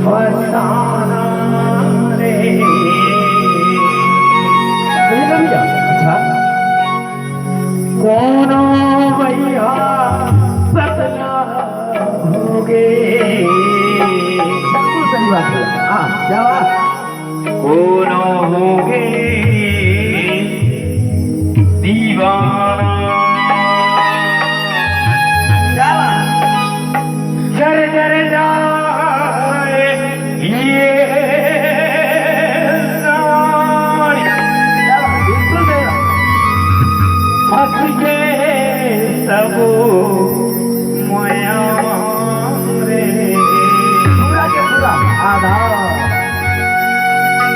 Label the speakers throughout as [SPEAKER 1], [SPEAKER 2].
[SPEAKER 1] फसाना रे अच्छा कौन भैया सपना होगे बिल्कुल सही बात है हाँ क्या कौन होगे दीवाना जर जर जाए ये सवारी हंस के सब मोया रे पूरा के पूरा आधा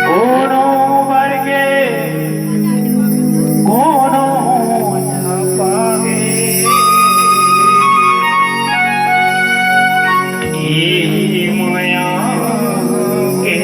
[SPEAKER 1] कोनो वर्गे कोनो छपागे माया के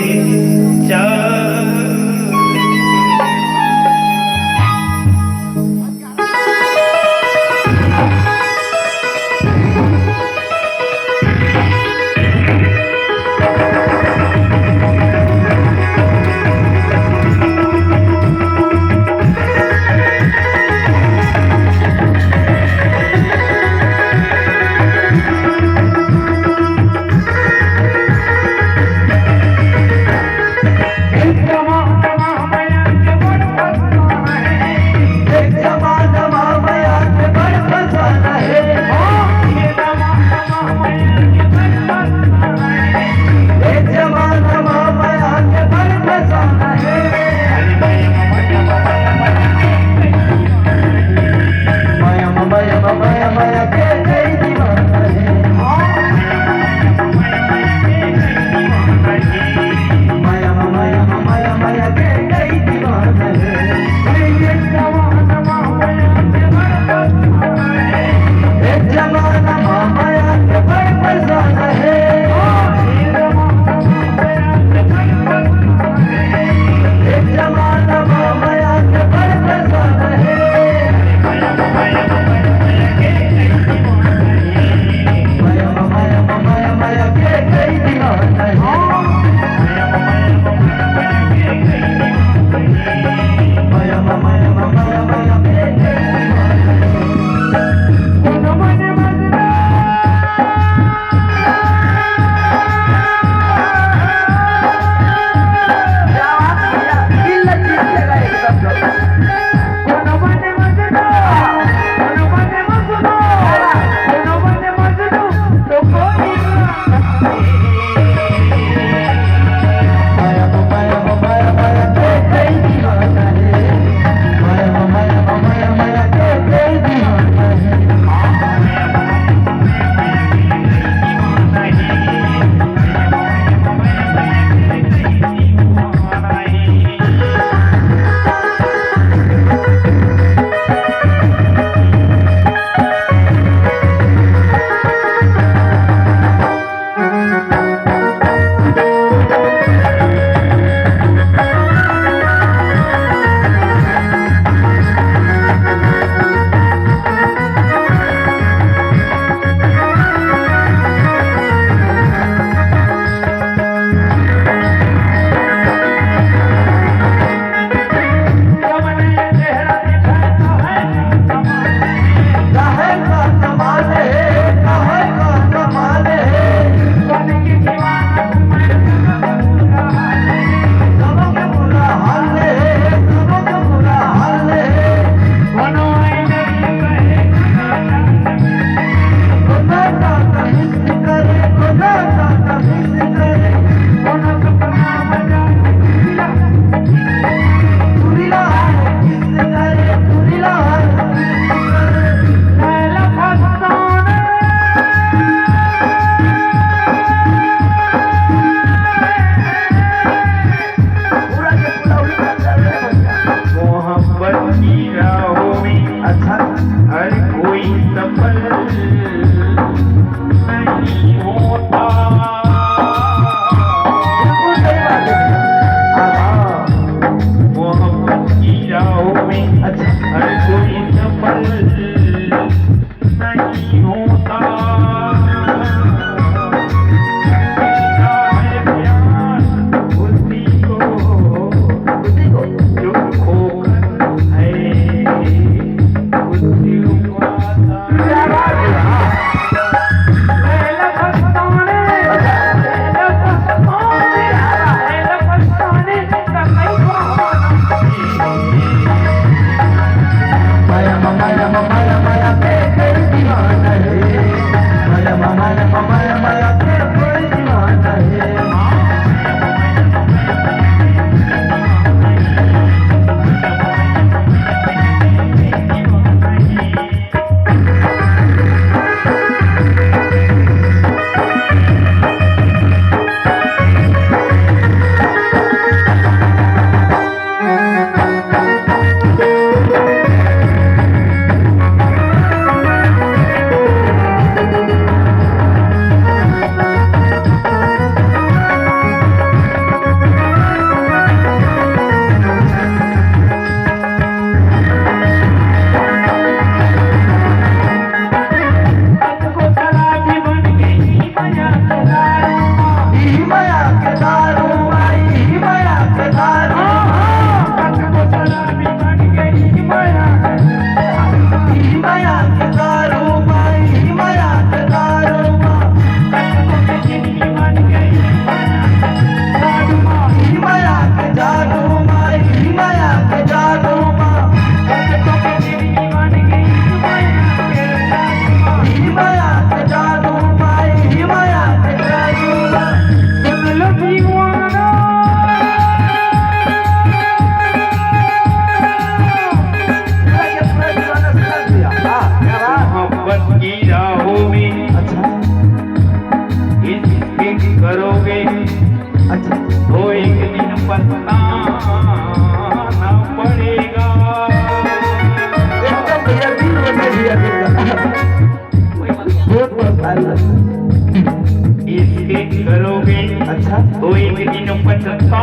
[SPEAKER 1] एक करोगे
[SPEAKER 2] अच्छा
[SPEAKER 1] तो एक दिन पछताना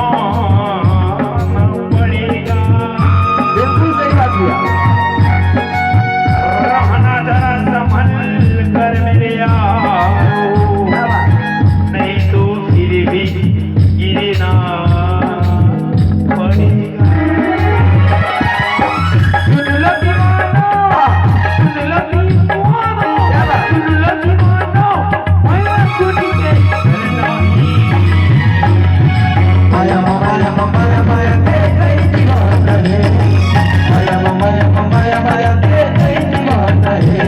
[SPEAKER 1] पड़ेगा।
[SPEAKER 2] बिल्कुल सही बात किया।
[SPEAKER 1] रहना जरा संभल कर मेरे यारो,
[SPEAKER 2] क्या बात?
[SPEAKER 1] नहीं तो फिर भी गिरना पड़ेगा। सुन लो दीवानो, सुन लो दीवानो,
[SPEAKER 2] क्या बात?
[SPEAKER 1] सुन लो दीवानो, मैं खुद के नहीं।
[SPEAKER 2] माया माया माया माया के कई दीवाना है। माया माया माया माया के कई दीवाना है।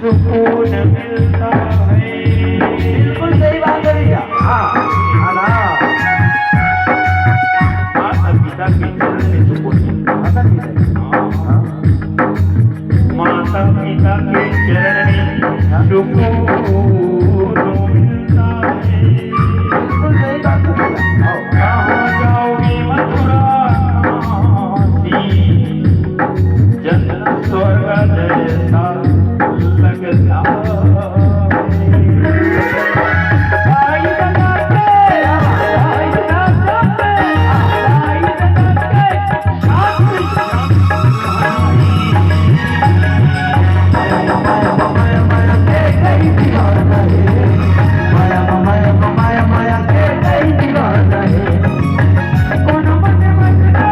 [SPEAKER 1] सुकून मिलता है।
[SPEAKER 2] बिल्कुल सही बात है भैया। हाँ
[SPEAKER 1] माता पिता के चरण में सुकून मिलता है। माता पिता के चरण में सुकून मिलता है।
[SPEAKER 2] बिल्कुल सही बात है भैया।
[SPEAKER 1] कहाँ जाओगे मथुरा काशी, जन्नत स्वर्ग जैसा लगता है। आई बनाते, आई बनाते, आई बनाते, शादी
[SPEAKER 2] माया माया माया के कई दीवाना है। माया माया माया माया के कई दीवाना है।
[SPEAKER 1] कोनो मने मजना,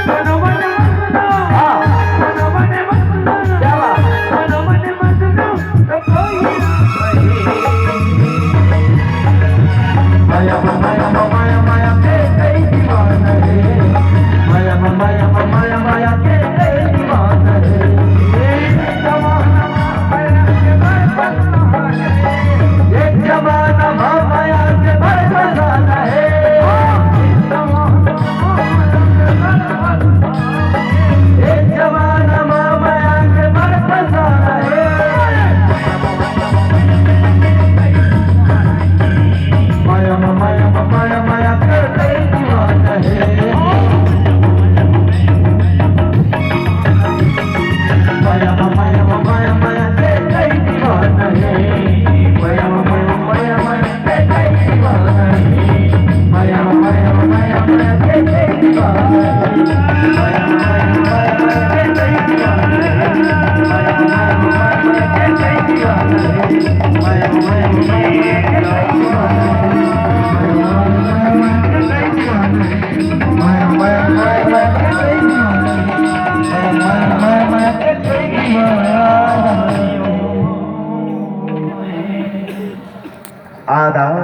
[SPEAKER 1] कोनो मने मजना,
[SPEAKER 2] हाँ
[SPEAKER 1] कोनो मने मजना,
[SPEAKER 2] क्या बात?
[SPEAKER 1] कोनो मने मजना तो कोई नहीं।
[SPEAKER 2] माया माया माया माया के कई दीवाना है। माया माया माया माया के कई दीवाना है। एक जमाना माया के भर खजाना है। एक जमाना माया के भर खजाना है। माया माया माया माया के कई दीवाना है। माया माया माया माया के कई दीवाना है। माया माया माया माया के कई दीवाना है। माया माया माया माया के कई दीवाना है। माया माया माया माया के कई दीवाना है। माया माया माया माया के कई दीवाना है। माया माया